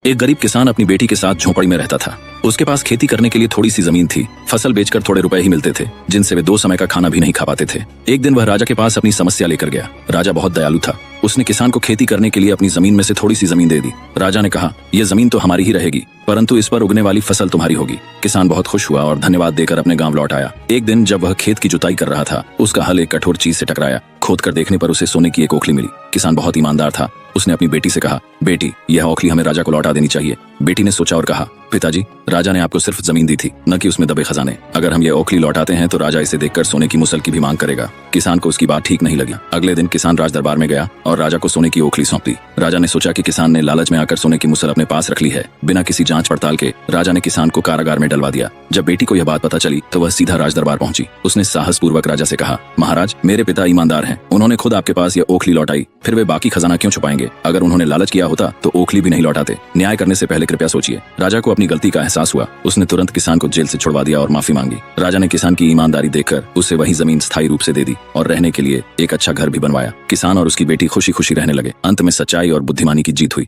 एक गरीब किसान अपनी बेटी के साथ झोपड़ी में रहता था। उसके पास खेती करने के लिए थोड़ी सी जमीन थी। फसल बेचकर थोड़े रुपए ही मिलते थे, जिनसे वे 2 समय का खाना भी नहीं खा पाते थे। एक दिन वह राजा के पास अपनी समस्या लेकर गया। राजा बहुत दयालु था। उसने किसान को खेती करने के लिए अपनी जमीन में से थोड़ी सी जमीन दे दी। राजा ने कहा, यह जमीन तो हमारी ही रहेगी, परंतु इस पर उगने वाली फसल तुम्हारी होगी। किसान बहुत खुश हुआ और धन्यवाद देकर अपने गांव लौट आया। एक दिन जब वह खेत की जुताई कर रहा था, उसका हल एक कठोर चीज से टकराया। खोद कर देखने पर उसे सोने की एक ओखली मिली। किसान बहुत ईमानदार था। उसने अपनी बेटी से कहा, बेटी, यह ओखली हमें राजा को लौटा देनी चाहिए। बेटी ने सोचा और कहा, पिताजी, राजा ने आपको सिर्फ जमीन दी थी, न कि उसमें दबे खजाने। अगर हम ये ओखली लौटाते हैं तो राजा इसे देखकर सोने की मुसल की भी मांग करेगा। किसान को उसकी बात ठीक नहीं लगी। अगले दिन किसान राज दरबार में गया और राजा को सोने की ओखली सौंप दी। राजा ने सोचा कि किसान ने लालच में आकर सोने की मुसल अपने पास रख ली है। बिना किसी जांच पड़ताल के राजा ने किसान को कारागार में डलवा दिया। जब बेटी को यह बात पता चली तो वह सीधा राज दरबार पहुंची। उसने साहस पूर्वक राजा से कहा, महाराज, मेरे पिता ईमानदार हैं। उन्होंने खुद आपके पास यह ओखली लौटाई, फिर वे बाकी खजाना क्यों छुपाएंगे? अगर उन्होंने लालच किया होता तो ओखली भी नहीं लौटाते। न्याय करने से पहले कृपया सोचिए। राजा को अपनी गलती का एहसास हुआ। उसने तुरंत किसान को जेल से छुड़वा दिया और माफी मांगी। राजा ने किसान की ईमानदारी देखकर उसे वही जमीन स्थायी रूप से दे दी और रहने के लिए एक अच्छा घर भी बनवाया। किसान और उसकी बेटी खुशी खुशी रहने लगे। अंत में सच्चाई और बुद्धिमानी की जीत हुई।